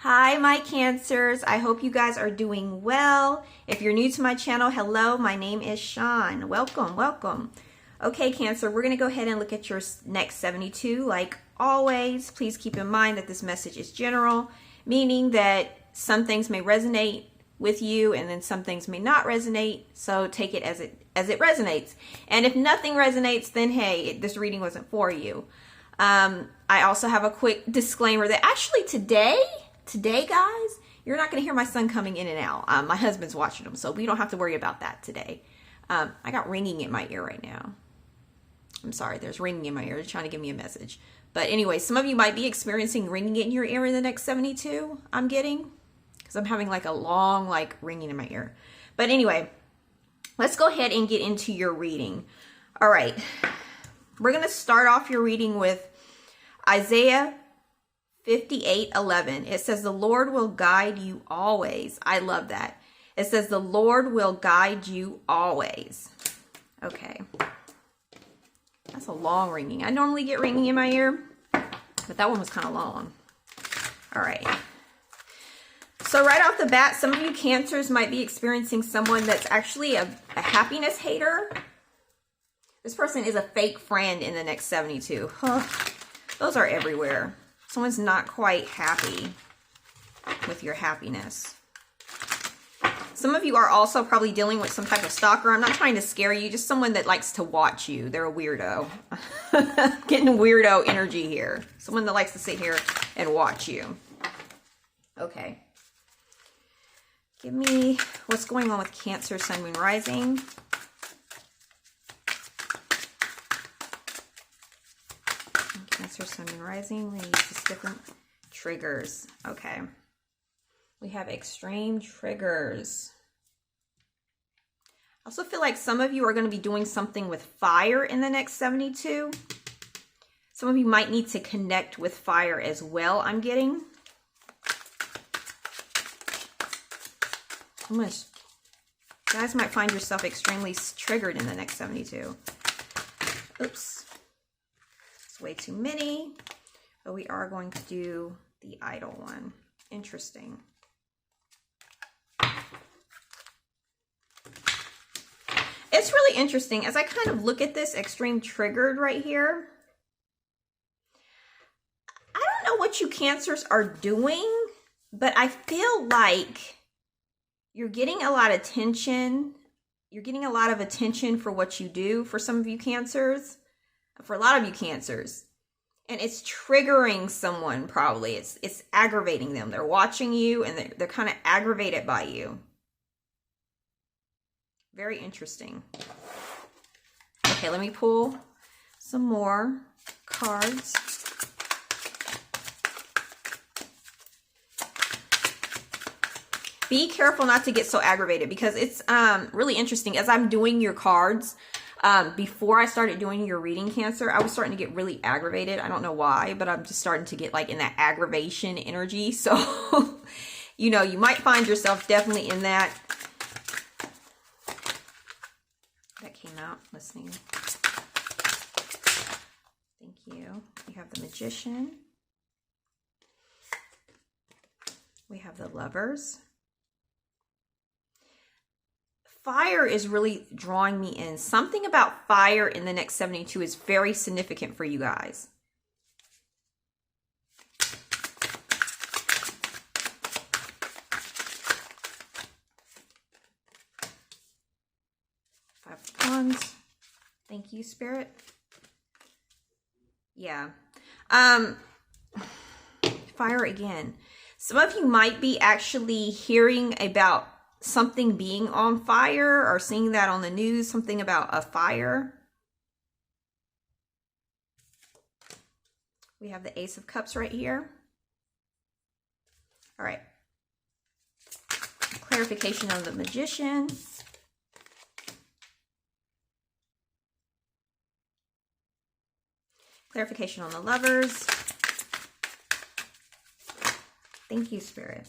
Hi, my Cancers. I hope you guys are doing well. If you're new to my channel, hello, my name is Sean. Welcome, welcome. Okay, Cancer, we're going to go ahead and look at your next 72. Like always, please keep in mind that this message is general, meaning that some things may resonate with you and then some things may not resonate. So take it as it resonates. And if nothing resonates, then hey, this reading wasn't for you. I also have a quick disclaimer that actually today, guys, you're not going to hear my son coming in and out. My husband's watching him, so we don't have to worry about that today. I got ringing in my ear right now. I'm sorry, there's ringing in my ear. They're trying to give me a message. But anyway, some of you might be experiencing ringing in your ear in the next 72, I'm getting. Because I'm having like a long, ringing in my ear. But anyway, let's go ahead and get into your reading. All right. We're going to start off your reading with Isaiah 58:11. It says, the Lord will guide you always. I love that. It says, the Lord will guide you always. Okay. That's a long ringing. I normally get ringing in my ear, but that one was kind of long. All right. So right off the bat, some of you Cancers might be experiencing someone that's actually a happiness hater. This person is a fake friend in the next 72. Those are everywhere. Someone's not quite happy with your happiness. Some of you are also probably dealing with some type of stalker. I'm not trying to scare you, just someone that likes to watch you. They're a weirdo. Getting weirdo energy here. Someone that likes to sit here and watch you. Okay. Give me what's going on with Cancer, Sun, Moon, Rising. Cancer, Sun, Moon, Rising. We use just different triggers. Okay. We have extreme triggers. I also feel like some of you are going to be doing something with fire in the next 72. Some of you might need to connect with fire as well, I'm getting. You guys might find yourself extremely triggered in the next 72. Oops. It's way too many. But we are going to do the idle one. Interesting. It's really interesting as I kind of look at this extreme triggered right here. I don't know what you Cancers are doing, but I feel like you're getting a lot of attention. You're getting a lot of attention for what you do for some of you Cancers, for a lot of you Cancers. And it's triggering someone probably. It's aggravating them. They're watching you and they're kind of aggravated by you. Very interesting. Okay, let me pull some more cards. Be careful not to get so aggravated because it's really interesting. As I'm doing your cards, before I started doing your reading, Cancer, I was starting to get really aggravated. I don't know why, but I'm just starting to get like in that aggravation energy. So, you know, you might find yourself definitely in that. That came out listening. Thank you. We have the Magician. We have the Lovers. Fire is really drawing me in. Something about fire in the next 72 is very significant for you guys. Five of Wands. Thank you, Spirit. Yeah. Fire again. Some of you might be actually hearing about something being on fire or seeing that on the news, something about a fire. We have the Ace of Cups right here. All right. Clarification on the Magician. Clarification on the Lovers. Thank you, Spirit.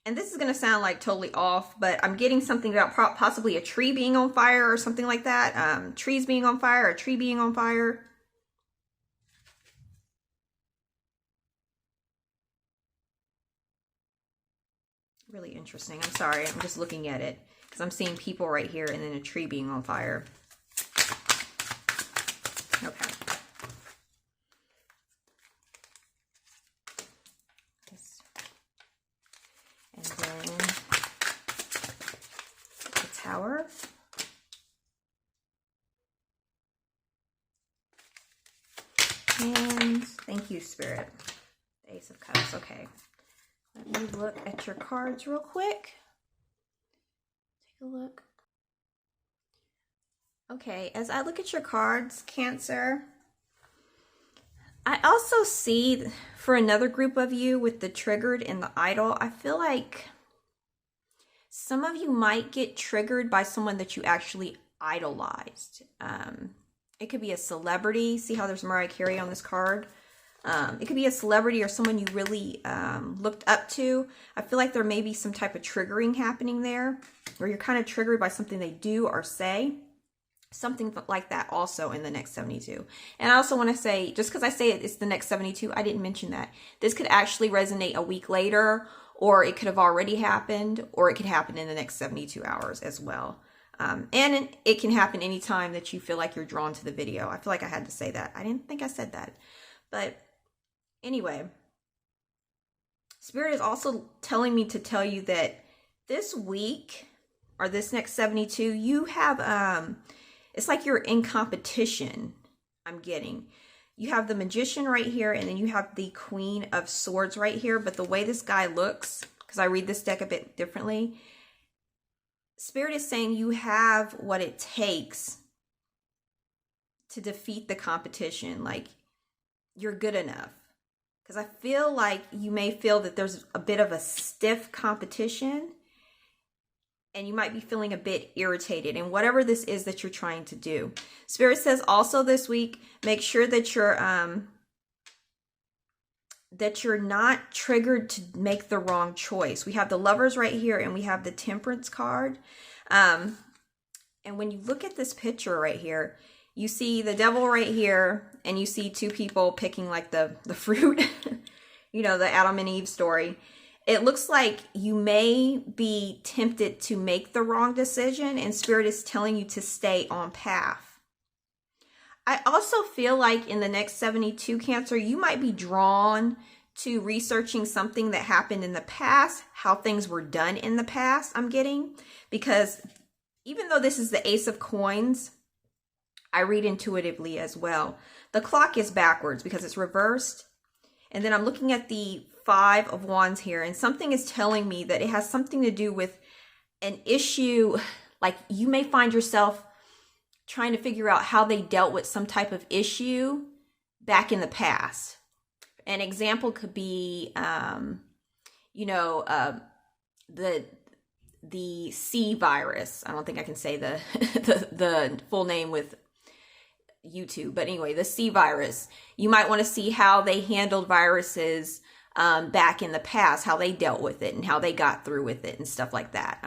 And this is going to sound like totally off, but I'm getting something about possibly a tree being on fire or something like that. Trees being on fire, a tree being on fire. Really interesting. I'm sorry. I'm just looking at it because I'm seeing people right here and then a tree being on fire. Okay. And then the Tower. And thank you, Spirit. The Ace of Cups. Okay. Let me look at your cards real quick. Take a look. Okay, as I look at your cards, Cancer, I also see for another group of you with the triggered and the idol, I feel like some of you might get triggered by someone that you actually idolized. It could be a celebrity. See how there's Mariah Carey on this card? It could be a celebrity or someone you really looked up to. I feel like there may be some type of triggering happening there, where you're kind of triggered by something they do or say. Something like that also in the next 72. And I also want to say, just because I say it's the next 72, I didn't mention that. This could actually resonate a week later, or it could have already happened, or it could happen in the next 72 hours as well. And it can happen anytime that you feel like you're drawn to the video. I feel like I had to say that. I didn't think I said that. But anyway, Spirit is also telling me to tell you that this week, or this next 72, you have, it's like you're in competition, I'm getting. You have the Magician right here, and then you have the Queen of Swords right here. But the way this guy looks, because I read this deck a bit differently, Spirit is saying you have what it takes to defeat the competition. Like, you're good enough. Because I feel like you may feel that there's a bit of a stiff competition, and you might be feeling a bit irritated in whatever this is that you're trying to do. Spirit says also this week, make sure that you're not triggered to make the wrong choice. We have the Lovers right here, and we have the Temperance card. And when you look at this picture right here, you see the Devil right here, and you see two people picking like the fruit, you know, the Adam and Eve story. It looks like you may be tempted to make the wrong decision, and Spirit is telling you to stay on path. I also feel like in the next 72, Cancer, you might be drawn to researching something that happened in the past, how things were done in the past, I'm getting. Because even though this is the Ace of Coins, I read intuitively as well. The clock is backwards because it's reversed. And then I'm looking at the Five of Wands here, and something is telling me that it has something to do with an issue. Like, you may find yourself trying to figure out how they dealt with some type of issue back in the past. An example could be, the C virus. I don't think I can say the the full name with YouTube, but anyway, the C virus. You might want to see how they handled viruses back in the past, how they dealt with it and how they got through with it and stuff like that.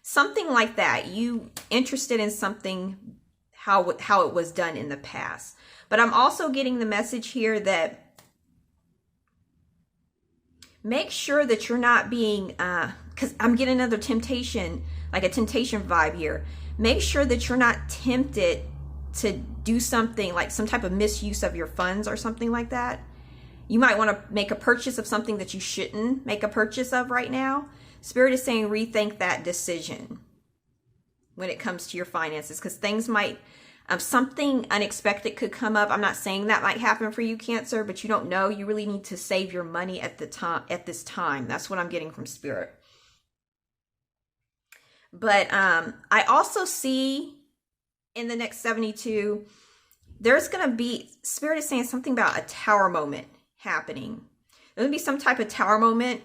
Something like that. You interested in something, how it was done in the past. But I'm also getting the message here that make sure that you're not being, because I'm getting another temptation, like a temptation vibe here. Make sure that you're not tempted to do something like some type of misuse of your funds or something like that. You might want to make a purchase of something that you shouldn't make a purchase of right now. Spirit is saying rethink that decision when it comes to your finances, because things might, something unexpected could come up. I'm not saying that might happen for you, Cancer, but you don't know. You really need to save your money at this time. That's what I'm getting from Spirit. But I also see in the next 72, there's going to be, Spirit is saying something about a tower moment happening. There's going to be some type of tower moment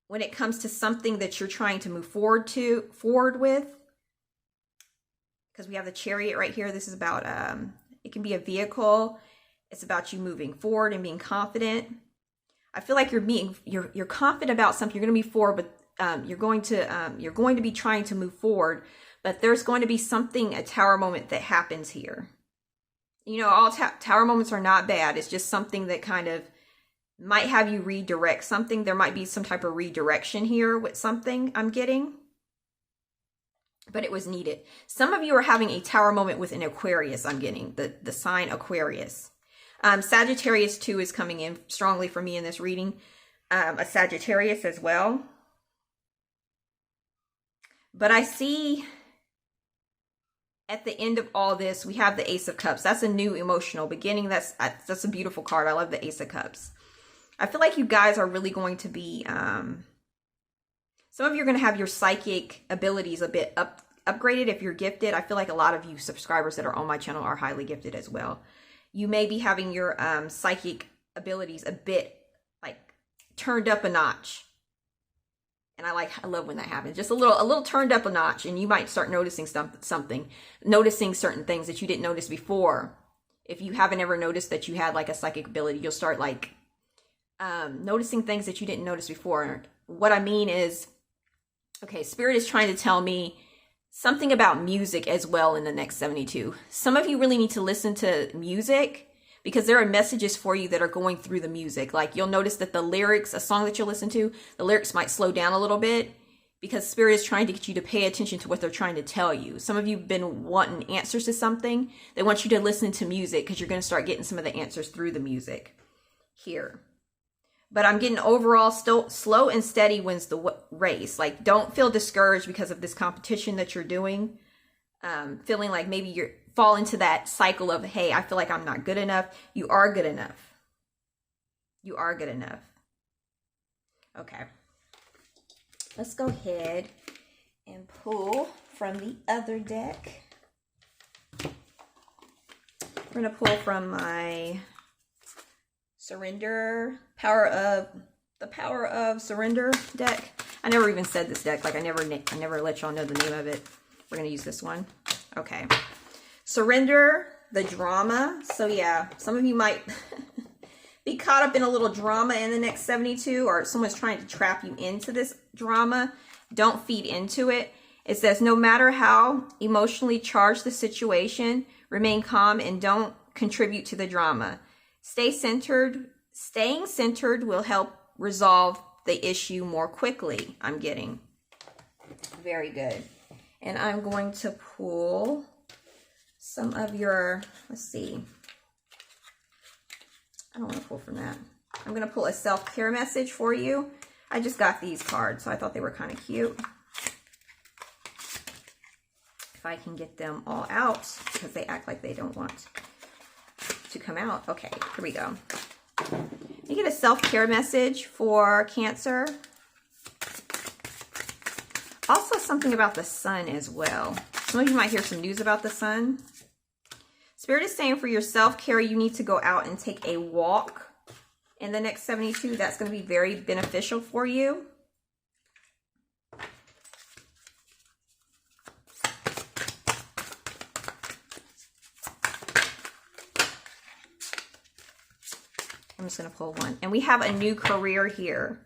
when it comes to something that you're trying to move forward with. Because we have the Chariot right here. This is about, it can be a vehicle. It's about you moving forward and being confident. I feel like you're confident about something. You're going to be forward, but you're going to be trying to move forward. But there's going to be something, a tower moment that happens here. You know, all tower moments are not bad. It's just something that kind of might have you redirect something. There might be some type of redirection here with something I'm getting, but it was needed. Some of you are having a tower moment with an Aquarius. I'm getting the sign Aquarius. Sagittarius too is coming in strongly for me in this reading. A Sagittarius as well. But I see at the end of all this, we have the Ace of Cups. That's a new emotional beginning. That's a beautiful card. I love the Ace of Cups. I feel like you guys are really going to be, some of you are going to have your psychic abilities a bit upgraded if you're gifted. I feel like a lot of you subscribers that are on my channel are highly gifted as well. You may be having your psychic abilities a bit like turned up a notch. And I love when that happens. Just a little turned up a notch, and you might start noticing noticing certain things that you didn't notice before. If you haven't ever noticed that you had like a psychic ability, you'll start like noticing things that you didn't notice before. What I mean is, okay, Spirit is trying to tell me something about music as well in the next 72. Some of you really need to listen to music, because there are messages for you that are going through the music. Like you'll notice that the lyrics, a song that you'll listen to, the lyrics might slow down a little bit because Spirit is trying to get you to pay attention to what they're trying to tell you. Some of you have been wanting answers to something. They want you to listen to music because you're going to start getting some of the answers through the music here. But I'm getting overall still slow and steady wins the race. Like don't feel discouraged because of this competition that you're doing. Feeling like maybe you're fall into that cycle of, hey, I feel like I'm not good enough. You are good enough. You are good enough. Okay. Let's go ahead and pull from the other deck. We're going to pull from my Surrender, the Power of Surrender deck. I never even said this deck. Like I never let y'all know the name of it. We're going to use this one. Okay. Surrender, the drama. So yeah, some of you might be caught up in a little drama in the next 72, or someone's trying to trap you into this drama. Don't feed into it. It says, no matter how emotionally charged the situation, remain calm and don't contribute to the drama. Stay centered. Staying centered will help resolve the issue more quickly. I'm getting. Very good. And I'm going to pull some of your, let's see. I don't want to pull from that. I'm going to pull a self-care message for you. I just got these cards, so I thought they were kind of cute. If I can get them all out, because they act like they don't want to come out. Okay, here we go. You get a self-care message for Cancer. Also something about the sun as well. Some of you might hear some news about the sun. Spirit is saying for your self-care, you need to go out and take a walk in the next 72. That's going to be very beneficial for you. I'm just going to pull one. And we have a new career here.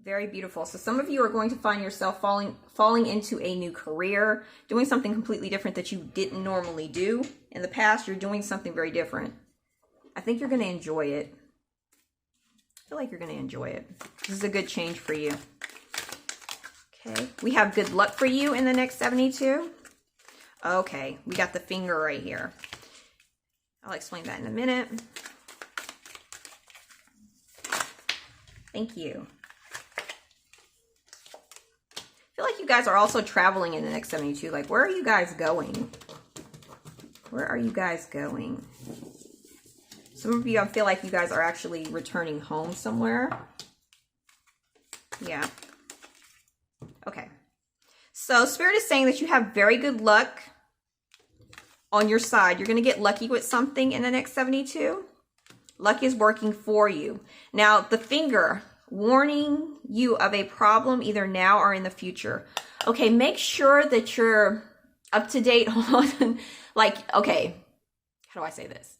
Very beautiful. So some of you are going to find yourself falling into a new career, doing something completely different that you didn't normally do. In the past, you're doing something very different. I think you're going to enjoy it. I feel like you're going to enjoy it. This is a good change for you. Okay. We have good luck for you in the next 72. Okay. We got the finger right here. I'll explain that in a minute. Thank you. I feel like you guys are also traveling in the next 72. Like, where are you guys going? Where are you guys going? Some of you, I feel like you guys are actually returning home somewhere. Yeah. Okay. So Spirit is saying that you have very good luck on your side. You're going to get lucky with something in the next 72. Luck is working for you. Now, the finger, warning you of a problem either now or in the future. Okay, make sure that you're up to date on, like, okay, how do I say this?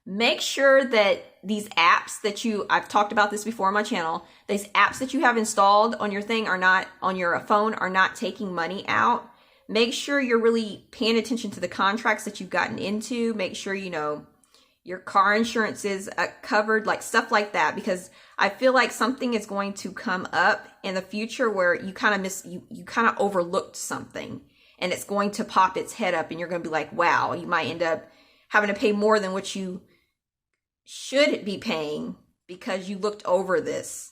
Make sure that these apps that I've talked about this before on my channel, these apps that you have installed on your thing are not, on your phone, are not taking money out. Make sure you're really paying attention to the contracts that you've gotten into. Make sure, you know, your car insurance is covered, like stuff like that, because I feel like something is going to come up in the future where you kind of you kind of overlooked something, and it's going to pop its head up, and you're going to be like, wow, you might end up having to pay more than what you should be paying because you looked over this,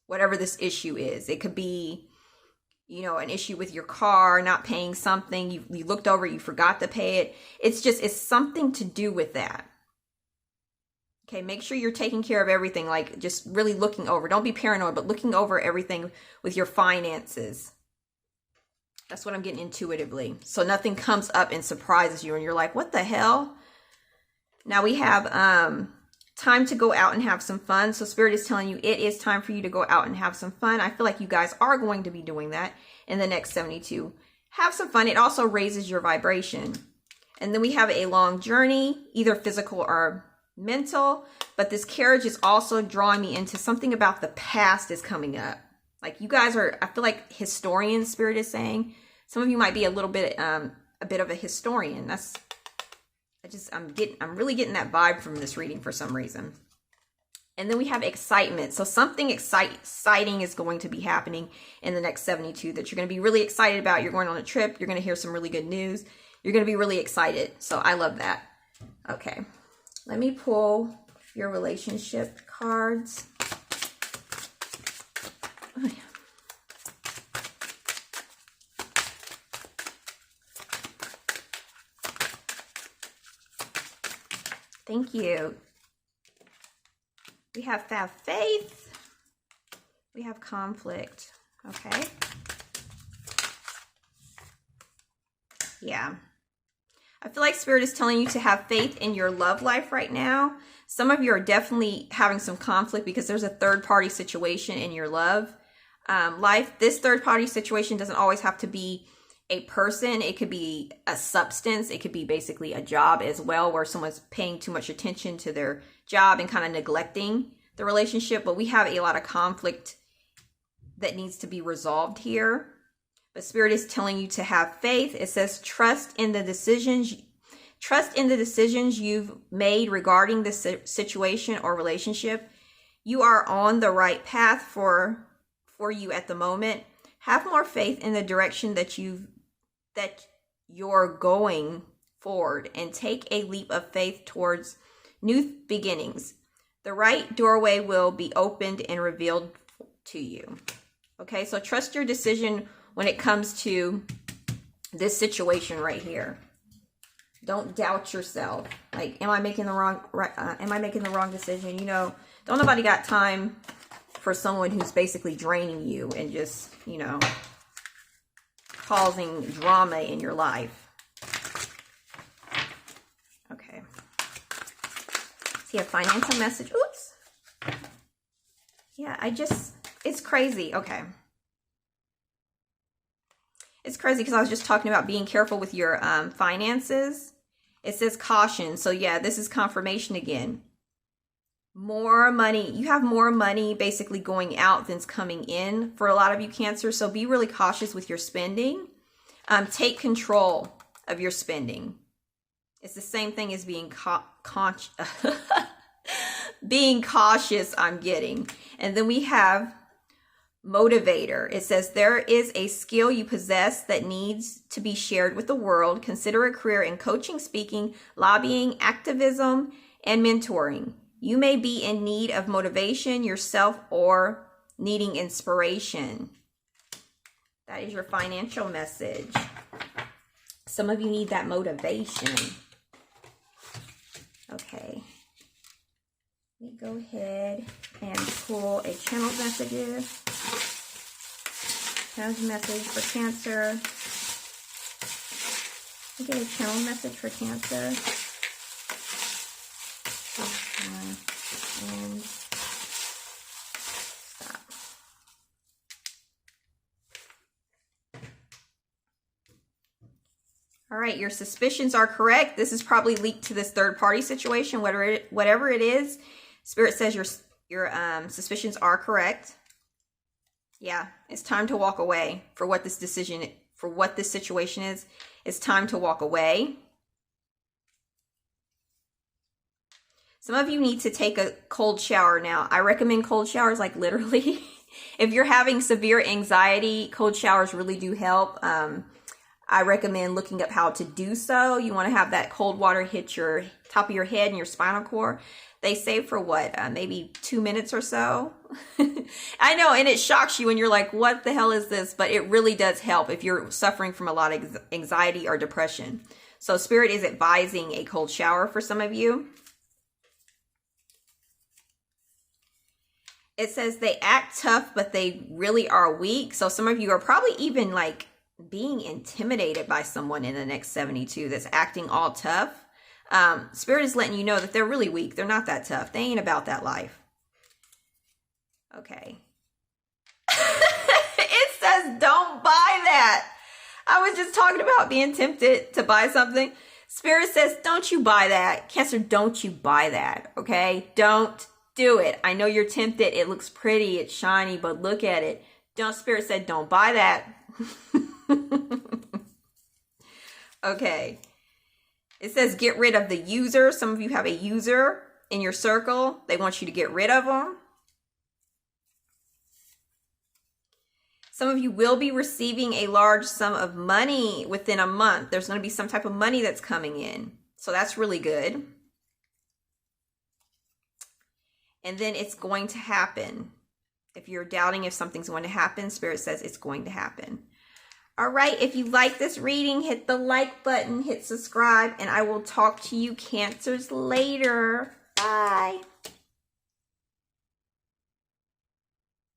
whatever this issue is. It could be, you know, an issue with your car, not paying something. You looked over, you forgot to pay it. It's something to do with that. Okay, make sure you're taking care of everything, like just really looking over. Don't be paranoid, but looking over everything with your finances. That's what I'm getting intuitively. So nothing comes up and surprises you and you're like, what the hell? Now we have time to go out and have some fun. So Spirit is telling you it is time for you to go out and have some fun. I feel like you guys are going to be doing that in the next 72. Have some fun. It also raises your vibration. And then we have a long journey, either physical or mental, but this carriage is also drawing me into something about the past is coming up. Like you guys are, I feel like historian, Spirit is saying. Some of you might be a little bit, a bit of a historian. I'm really getting that vibe from this reading for some reason. And then we have excitement. So something exciting is going to be happening in the next 72 that you're going to be really excited about. You're going on a trip. You're going to hear some really good news. You're going to be really excited. So I love that. Okay. Let me pull your relationship cards. Oh, yeah. Thank you. We have faith. We have conflict. Okay. Yeah. I feel like Spirit is telling you to have faith in your love life right now. Some of you are definitely having some conflict because there's a third-party situation in your love life. This third-party situation doesn't always have to be a person. It could be a substance. It could be basically a job as well, where someone's paying too much attention to their job and kind of neglecting the relationship. But we have a lot of conflict that needs to be resolved here. But Spirit is telling you to have faith. It says trust in the decisions you've made regarding this situation or relationship. You are on the right path for you at the moment. Have more faith in the direction that you're going forward, and take a leap of faith towards new beginnings. The right doorway will be opened and revealed to you. Okay, so trust your decision when it comes to this situation right here. Don't doubt yourself. Like, am I making the wrong decision? You know, don't nobody got time for someone who's basically draining you and just, you know, causing drama in your life. Okay. See a financial message. Oops. Yeah, it's crazy. Okay. It's crazy because I was just talking about being careful with your finances. It says caution. So yeah, this is confirmation again. More money. You have more money basically going out than's coming in for a lot of you, Cancer. So be really cautious with your spending. Take control of your spending. It's the same thing as being being cautious, I'm getting. And then we have motivator. It says there is a skill you possess that needs to be shared with the world. Consider a career in coaching, speaking, lobbying, activism, and mentoring. You may be in need of motivation yourself or needing inspiration. That is your financial message. Some of you need that motivation. Okay. Let me go ahead and pull a channel messages. Channel message for Cancer. We get a channel message for Cancer. And stop. All right, your suspicions are correct. This is probably linked to this third party situation, whatever it is. Spirit says your suspicions are correct. Yeah, it's time to walk away for what this situation is. It's time to walk away. Some of you need to take a cold shower now. I recommend cold showers, like literally. If you're having severe anxiety, cold showers really do help. I recommend looking up how to do so. You want to have that cold water hit your top of your head and your spinal cord. They say for what, maybe 2 minutes or so. I know, and it shocks you and you're like, what the hell is this? But it really does help if you're suffering from a lot of anxiety or depression. So Spirit is advising a cold shower for some of you. It says they act tough, but they really are weak. So some of you are probably even like being intimidated by someone in the next 72 that's acting all tough. Spirit is letting you know that they're really weak. They're not that tough. They ain't about that life. Okay. It says don't buy that. I was just talking about being tempted to buy something. Spirit says, don't you buy that. Cancer, don't you buy that. Okay? Don't do it. I know you're tempted. It looks pretty. It's shiny, but look at it. Don't. Spirit said, don't buy that. Okay. It says get rid of the user. Some of you have a user in your circle. They want you to get rid of them. Some of you will be receiving a large sum of money within a month. There's going to be some type of money that's coming in. So that's really good. And then it's going to happen. If you're doubting if something's going to happen, Spirit says it's going to happen. All right, if you like this reading, hit the like button, hit subscribe, and I will talk to you Cancers later. Bye.